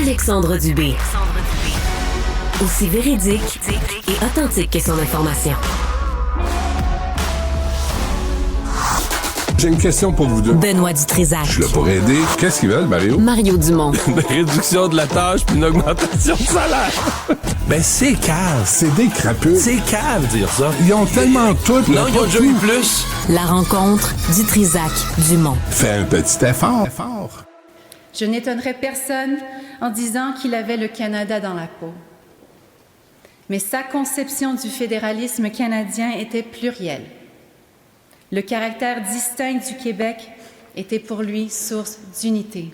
Alexandre Dubé. Aussi véridique et authentique que son information. J'ai une question pour vous deux. Benoît Dutrisac. Je suis là pour aider. Qu'est-ce qu'ils veulent, Mario? Mario Dumont. Une réduction de la tâche puis une augmentation de salaire. Ben, c'est cave. C'est des crapules. C'est cave, dire ça. Ils ont tellement tout. Non, ils ont déjà eu plus. La rencontre Dutrisac-Dumont. Fais un petit effort. Je n'étonnerai personne en disant qu'il avait le Canada dans la peau. Mais sa conception du fédéralisme canadien était plurielle. Le caractère distinct du Québec était pour lui source d'unité.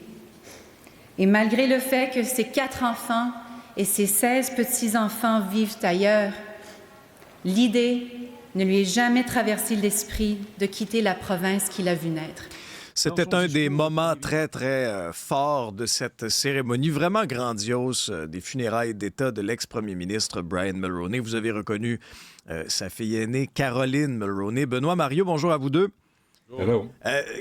Et malgré le fait que ses 4 enfants et ses 16 petits-enfants vivent ailleurs, l'idée ne lui est jamais traversé l'esprit de quitter la province qu'il a vue naître. C'était un des moments très, très forts de cette cérémonie vraiment grandiose des funérailles d'État de l'ex-premier ministre Brian Mulroney. Vous avez reconnu sa fille aînée, Caroline Mulroney. Benoît, Mario, bonjour à vous deux. Hello.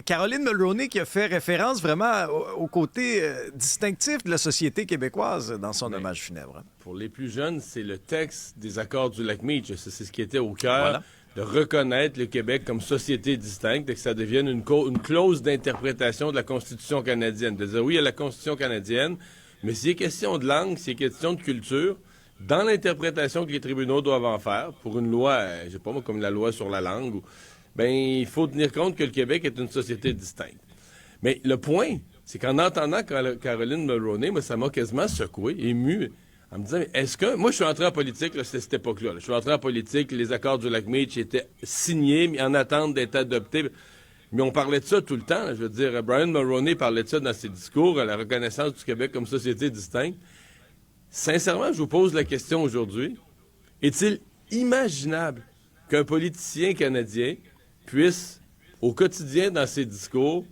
Caroline Mulroney qui a fait référence vraiment au côté distinctif de la société québécoise dans son hommage funèbre. Pour les plus jeunes, c'est le texte des accords du Lac-Meach. C'est ce qui était au cœur. Voilà. De reconnaître le Québec comme société distincte et que ça devienne une clause d'interprétation de la Constitution canadienne. De dire, oui, il y a la Constitution canadienne, mais s'il est question de langue, s'il est question de culture, dans l'interprétation que les tribunaux doivent en faire, pour une loi, je sais pas moi, comme la loi sur la langue, ben il faut tenir compte que le Québec est une société distincte. Mais le point, c'est qu'en entendant Caroline Mulroney, moi, ça m'a quasiment secoué, ému, en me disant, est-ce que... Moi, je suis entré en politique, là, c'est cette époque-là. Je suis entré en politique, les accords du Lac-Meach étaient signés, mais en attente d'être adoptés. Mais on parlait de ça tout le temps. Là. Je veux dire, Brian Mulroney parlait de ça dans ses discours, la reconnaissance du Québec comme société distincte. Sincèrement, je vous pose la question aujourd'hui. Est-il imaginable qu'un politicien canadien puisse, au quotidien, dans ses discours,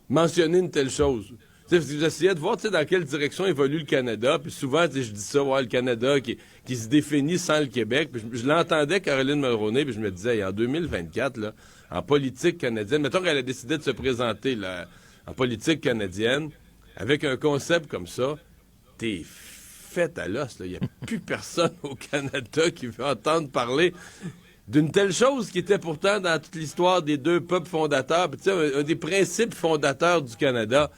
mentionner une telle chose? Si vous essayez de voir dans quelle direction évolue le Canada, puis souvent, je dis ça, le Canada qui se définit sans le Québec, puis je l'entendais, Caroline Mulroney, puis je me disais, en 2024, là, en politique canadienne, mettons qu'elle a décidé de se présenter là, en politique canadienne, avec un concept comme ça, t'es fait à l'os. Il n'y a plus personne au Canada qui veut entendre parler d'une telle chose qui était pourtant dans toute l'histoire des 2 peuples fondateurs, puis un des principes fondateurs du Canada.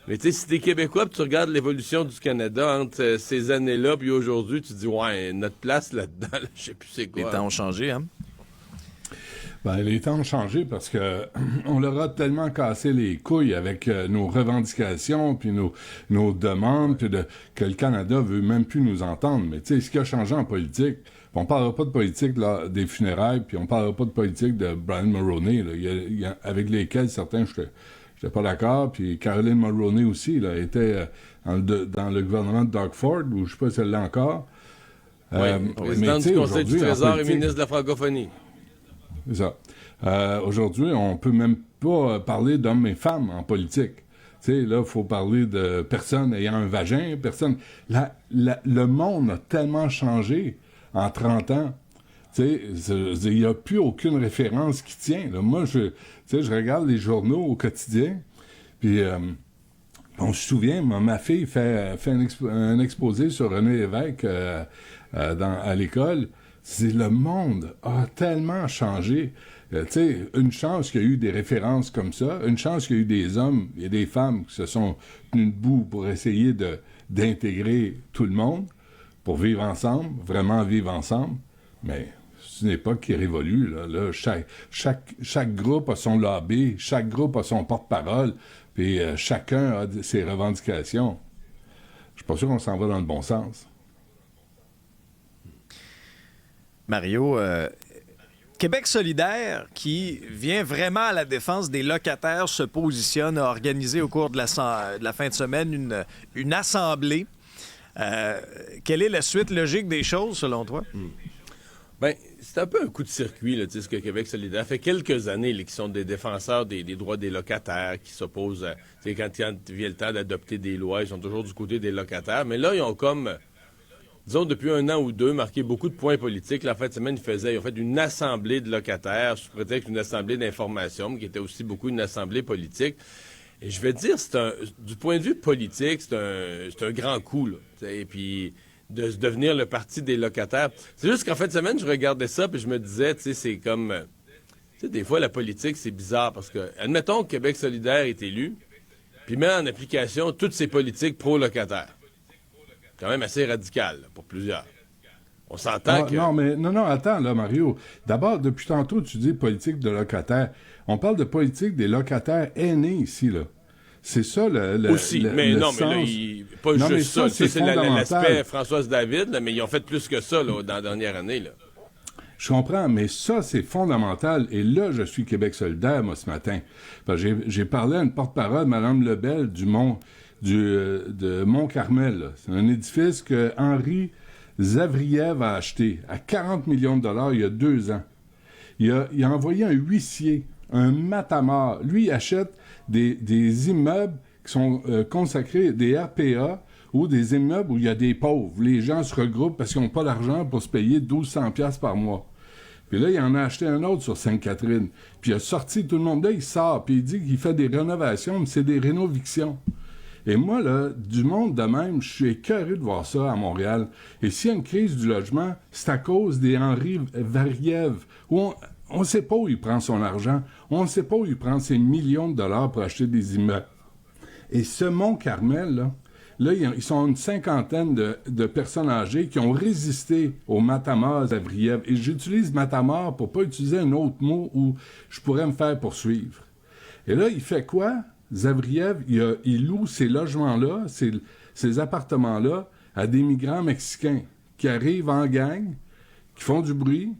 Mais tu sais, si t'es Québécois puis tu regardes l'évolution du Canada entre ces années-là puis aujourd'hui, tu te dis, ouais, notre place là-dedans, je sais plus c'est quoi. Les temps ont changé, hein? Ben, les temps ont changé parce que on leur a tellement cassé les couilles avec nos revendications puis nos demandes puis que le Canada veut même plus nous entendre. Mais tu sais, ce qui a changé en politique, on parlera pas de politique là, des funérailles puis on parlera pas de politique de Brian Mulroney, là, avec lesquels certains j'étais pas d'accord, puis Caroline Mulroney aussi, là, était dans le gouvernement de Doug Ford, ou je sais pas si elle l'a encore. Présidente du Conseil du Trésor et ministre de la Francophonie. C'est ça. Aujourd'hui, on peut même pas parler d'hommes et femmes en politique. Tu sais, là, il faut parler de personnes ayant un vagin, le monde a tellement changé en 30 ans. Tu sais, il n'y a plus aucune référence qui tient. Là. Moi, je regarde les journaux au quotidien, puis on se souvient, ma fille fait un exposé sur René Lévesque à l'école. C'est le monde a tellement changé. Tu sais, une chance qu'il y a eu des références comme ça, une chance qu'il y a eu des hommes et des femmes qui se sont tenus debout pour essayer d'intégrer tout le monde, pour vivre ensemble, vraiment vivre ensemble, mais... C'est une époque qui révolue. Là, chaque groupe a son lobby, chaque groupe a son porte-parole, puis chacun a ses revendications. Je suis pas sûr qu'on s'en va dans le bon sens. Mario, Québec solidaire, qui vient vraiment à la défense des locataires, se positionne, a organisé au cours de la fin de semaine une assemblée. Quelle est la suite logique des choses, selon toi? Bien, c'est un peu un coup de circuit, là, ce que Québec solidaire fait quelques années, là, qui sont des défenseurs des droits des locataires, qui s'opposent à... Quand il vient le temps d'adopter des lois, ils sont toujours du côté des locataires. Mais là, ils ont comme, disons, depuis 1 an ou 2, marqué beaucoup de points politiques. La fin de semaine, ils ont fait une assemblée de locataires, sous prétexte d'une assemblée d'information, mais qui était aussi beaucoup une assemblée politique. Et je vais te dire, du point de vue politique, c'est un grand coup, là. Et puis, de se devenir le parti des locataires. C'est juste qu'en fin de semaine, je regardais ça, puis je me disais, tu sais, c'est comme... tu sais, des fois, la politique, c'est bizarre, parce que, admettons que Québec solidaire est élu, puis met en application toutes ces politiques pro-locataires. Quand même assez radical, là, pour plusieurs. On s'entend que... Non, attends, là, Mario. D'abord, depuis tantôt, tu dis politique de locataires. On parle de politique des locataires aînés ici, là. C'est ça, aussi, mais non, sens... mais là, pas non, juste ça. C'est l'aspect Françoise David, là, mais ils ont fait plus que ça, là, dans la dernière année, là. Je comprends, mais ça, c'est fondamental. Et là, je suis Québec solidaire, moi, ce matin. J'ai parlé à une porte-parole, Mme Lebel, de Mont-Carmel. C'est un édifice que Henri Zavriev a acheté à 40 millions de dollars il y a 2 ans. Il a envoyé un huissier, un matamor. Lui, il achète des immeubles qui sont consacrés, des RPA, ou des immeubles où il y a des pauvres. Les gens se regroupent parce qu'ils n'ont pas d'argent pour se payer 1200$ par mois. Puis là, il en a acheté un autre sur Sainte-Catherine. Puis il a sorti tout le monde. Là, il sort, puis il dit qu'il fait des rénovations, mais c'est des rénovictions. Et moi, là, du monde de même, je suis écœuré de voir ça à Montréal. Et s'il y a une crise du logement, c'est à cause des Henri Variev, où on ne sait pas où il prend son argent. On ne sait pas où il prend ses millions de dollars pour acheter des immeubles. Et ce Mont-Carmel, là, ils sont une 50aine de personnes âgées qui ont résisté au matamor Zavriev. Et j'utilise matamor pour pas utiliser un autre mot où je pourrais me faire poursuivre. Et là, il fait quoi? Zavriev, il loue ces logements-là, ces appartements-là, à des migrants mexicains qui arrivent en gang, qui font du bruit,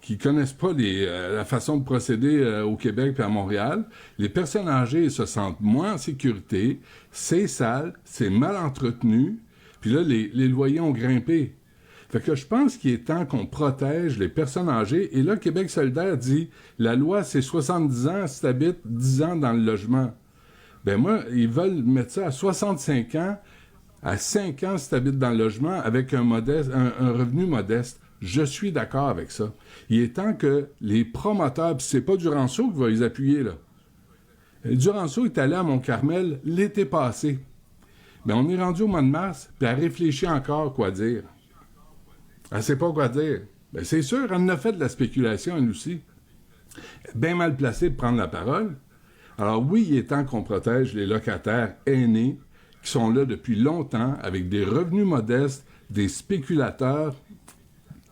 qui connaissent pas la façon de procéder au Québec et à Montréal. Les personnes âgées se sentent moins en sécurité, c'est sale, c'est mal entretenu, puis là, les loyers ont grimpé. Fait que je pense qu'il est temps qu'on protège les personnes âgées. Et là, Québec solidaire dit, la loi, c'est 70 ans si tu habites 10 ans dans le logement. Ben moi, ils veulent mettre ça à 65 ans, à 5 ans si tu habites dans le logement, avec un revenu modeste. Je suis d'accord avec ça. Il est temps que les promoteurs, puis c'est pas Duranceau qui va les appuyer, là. Duranceau est allé à Mont-Carmel l'été passé. Mais on est rendu au mois de mars, puis elle réfléchit encore quoi dire. Elle sait pas quoi dire. Ben c'est sûr, elle en a fait de la spéculation, elle aussi. Bien mal placée pour prendre la parole. Alors oui, il est temps qu'on protège les locataires aînés qui sont là depuis longtemps, avec des revenus modestes, des spéculateurs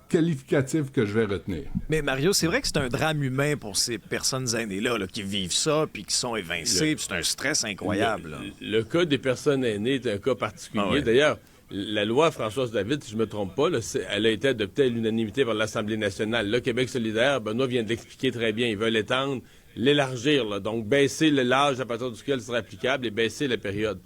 qualificatif que je vais retenir. Mais Mario, c'est vrai que c'est un drame humain pour ces personnes aînées-là là, qui vivent ça, puis qui sont évincées, puis c'est un stress incroyable. Le cas des personnes aînées est un cas particulier. Ah ouais. D'ailleurs, la loi Françoise David, si je ne me trompe pas, là, elle a été adoptée à l'unanimité par l'Assemblée nationale. Là, Québec solidaire, Benoît vient de l'expliquer très bien. Ils veulent l'étendre, l'élargir, là, donc baisser l'âge à partir duquel sera applicable et baisser la période.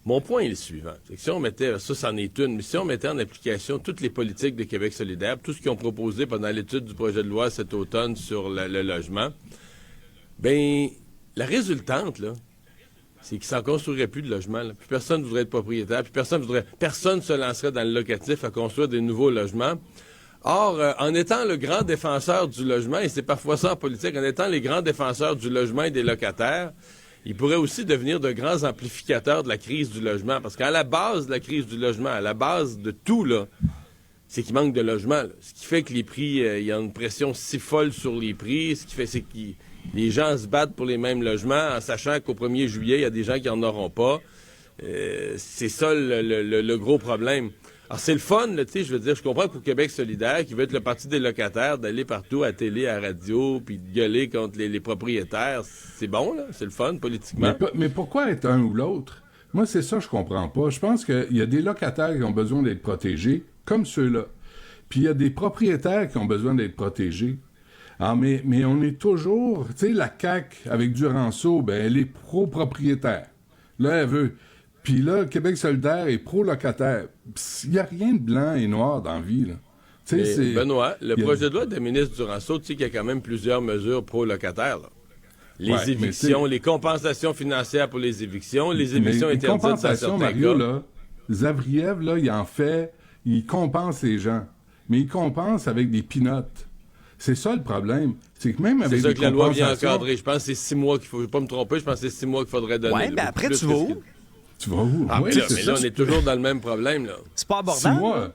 Mon point est le suivant. C'est que si on mettait, ça c'en est une, mais si on mettait en application toutes les politiques de Québec solidaire, tout ce qu'ils ont proposé pendant l'étude du projet de loi cet automne sur le logement, bien, la résultante, là, c'est qu'il s'en construirait plus de logements. Là. Plus personne ne voudrait être propriétaire, plus personne ne se lancerait dans le locatif à construire des nouveaux logements. Or, en étant le grand défenseur du logement, et c'est parfois ça en politique, en étant les grands défenseurs du logement et des locataires, ils pourraient aussi devenir de grands amplificateurs de la crise du logement. Parce qu'à la base de la crise du logement, à la base de tout, là, c'est qu'il manque de logement. Là. Ce qui fait que les prix, il y a une pression si folle sur les prix. Ce qui fait, c'est que les gens se battent pour les mêmes logements en sachant qu'au 1er juillet, il y a des gens qui n'en auront pas. C'est ça le gros problème. Alors, c'est le fun, tu sais, je veux dire, je comprends que pour Québec solidaire, qui veut être le parti des locataires, d'aller partout à télé, à radio, puis de gueuler contre les propriétaires, c'est bon, là, c'est le fun, politiquement. Mais pourquoi être un ou l'autre? Moi, c'est ça que je comprends pas. Je pense qu'il y a des locataires qui ont besoin d'être protégés, comme ceux-là. Puis il y a des propriétaires qui ont besoin d'être protégés. Ah, mais on est toujours... Tu sais, la CAQ, avec Duranceau, ben elle est pro-propriétaire. Là, elle veut... Puis là, Québec solidaire est pro-locataire. Il n'y a rien de blanc et noir dans la vie, là. Benoît, le projet de loi de la ministre Duranceau, tu sais qu'il y a quand même plusieurs mesures pro-locataires, là. Les évictions, les compensations financières pour les évictions, les évictions interdites dans certains cas. Là, Zavriev, là, il compense les gens. Mais il compense avec des pinottes. C'est ça le problème. C'est que même avec C'est ça des que la loi vient compensations... encadrer. Je pense que c'est 6 mois qu'il faut. Je ne vais pas me tromper, je pense que c'est 6 mois qu'il faudrait donner. Ouais, mais après, tu vas où? Tu vas où? Ah, Oui, mais là, c'est ça. on est toujours dans le même problème, là. C'est pas 6 abordable? mois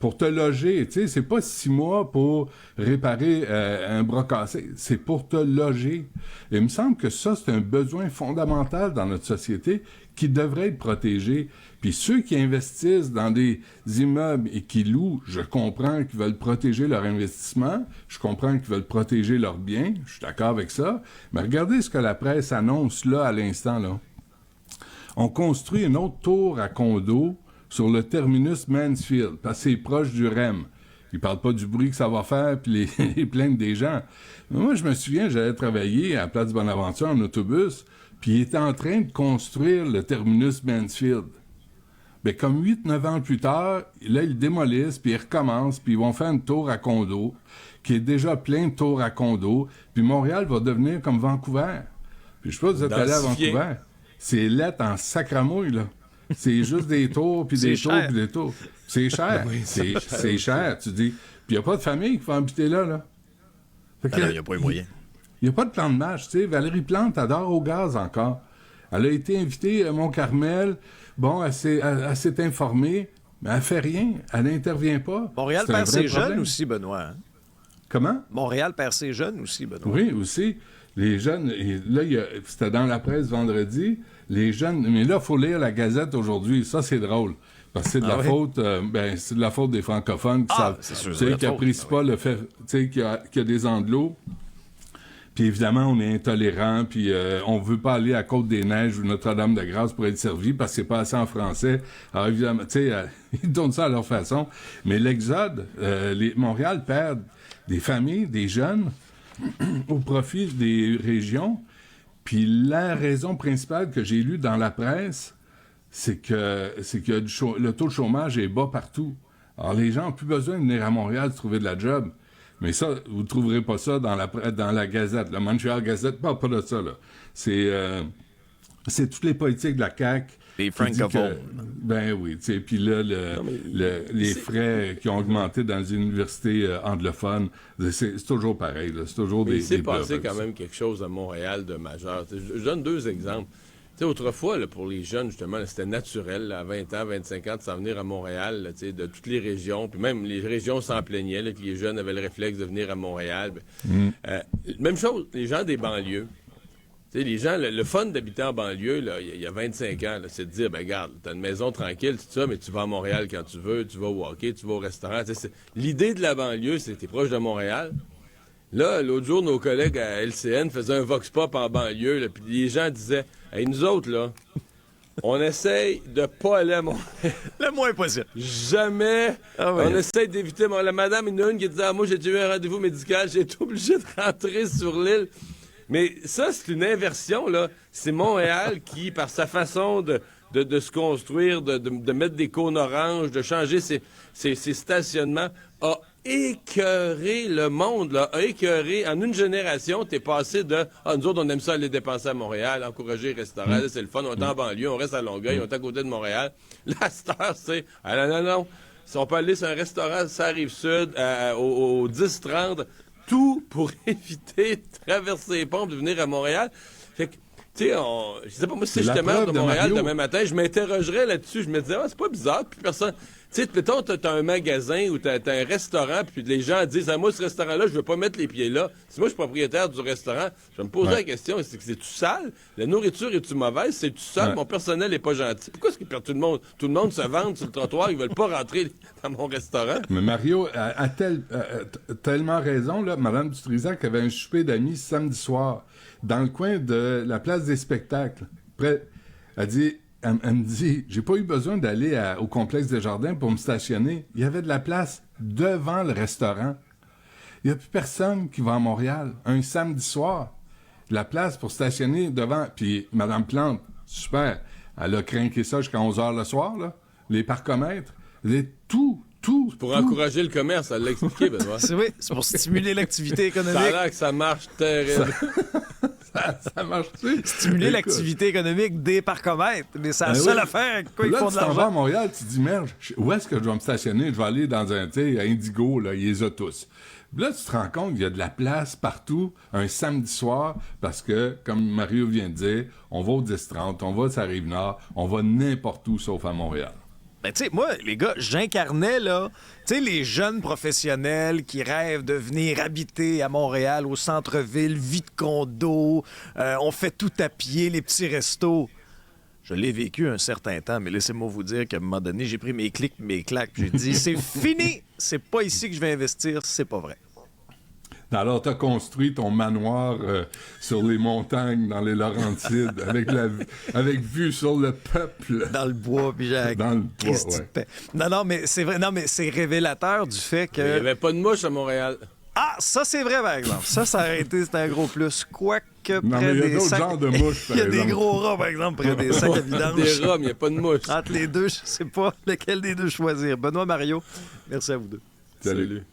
pour te loger. Tu sais, c'est pas 6 mois pour réparer un bras cassé. C'est pour te loger. Et il me semble que ça, c'est un besoin fondamental dans notre société qui devrait être protégé. Puis ceux qui investissent dans des immeubles et qui louent, je comprends qu'ils veulent protéger leur investissement, je comprends qu'ils veulent protéger leurs biens, je suis d'accord avec ça, mais regardez ce que la presse annonce là à l'instant, là. On construit une autre tour à condo sur le terminus Mansfield, parce que c'est proche du REM. Ils parlent pas du bruit que ça va faire, puis les plaintes des gens. Mais moi, je me souviens, j'allais travailler à la Place Bonaventure en autobus, puis ils étaient en train de construire le terminus Mansfield. Bien, comme 8-9 ans plus tard, là, ils démolissent, puis ils recommencent, puis ils vont faire une tour à condo, qui est déjà plein de tours à condo, puis Montréal va devenir comme Vancouver. Puis je sais pas si vous êtes allé à Vancouver. C'est lettre en sacramouille, là. C'est juste des tours, puis des tours, puis des tours. C'est cher. Oui, c'est cher, tu dis. Puis il n'y a pas de famille qui va habiter là, là. Fait que, Il n'y a pas les moyens. il n'y a pas de plan de match, tu sais. Valérie Plante adore au gaz encore. Elle a été invitée à Mont-Carmel. Bon, elle s'est informée, mais elle fait rien. Elle n'intervient pas. Montréal C'est un perd vrai ses problème. jeunes aussi, Benoît. Hein? Comment? Montréal perd ses jeunes aussi, Benoît. Oui, aussi. Les jeunes, et là, c'était dans la presse vendredi, les jeunes, mais là, il faut lire la Gazette aujourd'hui. Ça, c'est drôle. Parce que c'est de la faute, c'est de la faute des francophones qui savent, c'est sûr, tu c'est sais, la qui faute, apprécient pas le fait, tu sais, qu'il y a des anglos. Puis évidemment, on est intolérant, puis on veut pas aller à Côte-des-Neiges ou Notre-Dame-de-Grâce pour être servi parce que c'est pas assez en français. Alors évidemment, tu sais, ils donnent ça à leur façon. Mais l'exode, Montréal perd des familles, des jeunes, au profit des régions. Puis la raison principale que j'ai lue dans la presse, c'est que le taux de chômage est bas partout. Alors les gens n'ont plus besoin de venir à Montréal de trouver de la job. Mais ça, vous ne trouverez pas ça dans la Gazette. La Montreal Gazette parle pas de ça, là. C'est toutes les politiques de la CAQ. Les francophones. Ben oui, tu sais, puis là, les frais qui ont augmenté dans les universités anglophones, c'est toujours pareil, là. C'est toujours Mais des il s'est bluffs passé avec quand ça. même quelque chose à Montréal de majeur. Je donne 2 exemples. Tu sais, autrefois, là, pour les jeunes, justement, là, c'était naturel, là, à 20 ans, 25 ans, de s'en venir à Montréal, là, tu sais, de toutes les régions. Puis même les régions s'en plaignaient, là, que les jeunes avaient le réflexe de venir à Montréal. Même chose, les gens des banlieues. Tu sais, les gens, le fun d'habiter en banlieue, là, il y a 25 ans, là, c'est de dire, ben regarde, t'as une maison tranquille, tout ça, mais tu vas à Montréal quand tu veux, tu vas au hockey, tu vas au restaurant. Tu sais, l'idée de la banlieue, c'est que t'es proche de Montréal. Là, l'autre jour, nos collègues à LCN faisaient un vox pop en banlieue, là, puis les gens disaient, hey, nous autres, là, on essaye de pas aller à Montréal. Le moins possible. Jamais. On essaye d'éviter. La madame, il y en a une qui disait, moi, j'ai déjà eu un rendez-vous médical, j'ai été obligé de rentrer sur l'île. Mais ça, c'est une inversion, là. C'est Montréal qui, par sa façon de se construire, de mettre des cônes oranges, de changer ses stationnements, a écœuré le monde, là. A écœuré. En une génération, t'es passé de nous autres, on aime ça aller dépenser à Montréal, encourager les restaurants, là, c'est le fun, on est en banlieue, on reste à Longueuil, on est à côté de Montréal. La star, c'est non. Si on peut aller sur un restaurant, ça arrive sud, au 10-30, tout pour éviter de traverser les ponts et de venir à Montréal. Fait que, tu sais, je sais pas, moi, si j'étais maire de Montréal demain matin, je m'interrogerais là-dessus. Je me disais, c'est pas bizarre, puis personne. Tu sais, mettons, t'as un magasin ou t'as un restaurant, puis les gens disent, moi, ce restaurant-là, je veux pas mettre les pieds là. Si moi, je suis propriétaire du restaurant, je vais me poser la question, c'est-tu sale? La nourriture est-tu mauvaise? C'est-tu sale? Mon personnel est pas gentil. Pourquoi est-ce que tout le monde se vende sur le trottoir, ils veulent pas rentrer dans mon restaurant? Mais Mario a tellement raison, là. Madame Dutrisac avait un souper d'amis samedi soir dans le coin de la place des spectacles. Elle me dit, j'ai pas eu besoin d'aller au complexe des Jardins pour me stationner. Il y avait de la place devant le restaurant. Il n'y a plus personne qui va à Montréal un samedi soir. La place pour stationner devant. Puis Mme Plante, super, elle a craqué ça jusqu'à 11h le soir, là. Les parcomètres. Tout tout. Pour tout. encourager le commerce, elle l'a expliqué, Benoît. C'est pour stimuler l'activité Ça a économique. l'air que ça marche terrible. Ça marche-tu? Stimuler Écoute, l'activité économique des parcomètres. Mais c'est la Ben seule oui. affaire avec quoi ils Là, font tu de t'en vas à l'argent. Montréal, tu te dis, merde, où est-ce que je vais me stationner? Je vais aller dans un, tu sais, Indigo, là, ils les ont tous. Puis là, tu te rends compte qu'il y a de la place partout, un samedi soir, parce que, comme Mario vient de dire, on va au 10-30, on va à sa Rive-Nord, on va n'importe où sauf à Montréal. Ben, tu sais, moi, les gars, j'incarnais, là, tu sais, les jeunes professionnels qui rêvent de venir habiter à Montréal, au centre-ville, vie de condo, on fait tout à pied, les petits restos. Je l'ai vécu un certain temps, mais laissez-moi vous dire qu'à un moment donné, j'ai pris mes clics, mes claques, puis j'ai dit, c'est fini! C'est pas ici que je vais investir, c'est pas vrai. Alors, tu as construit ton manoir sur les montagnes dans les Laurentides, avec vue sur le peuple. Dans le bois, puis j'ai Dans le bois, Christy de ouais. paix. Non, mais c'est vrai, non, mais c'est révélateur du fait Il n'y que... avait pas de mouche à Montréal. Ah, ça, c'est vrai, par exemple. Ça a été, c'était un gros plus. Quoique Non, près mais il y a des d'autres sacs... genres de mouches, par Il y a des exemple. gros rats, par exemple, près des sacs à vidange. Des rats, mais il n'y a pas de mouche. Entre les deux, je sais pas lequel des deux choisir. Benoît, Mario, merci à vous deux. Salut. Salut.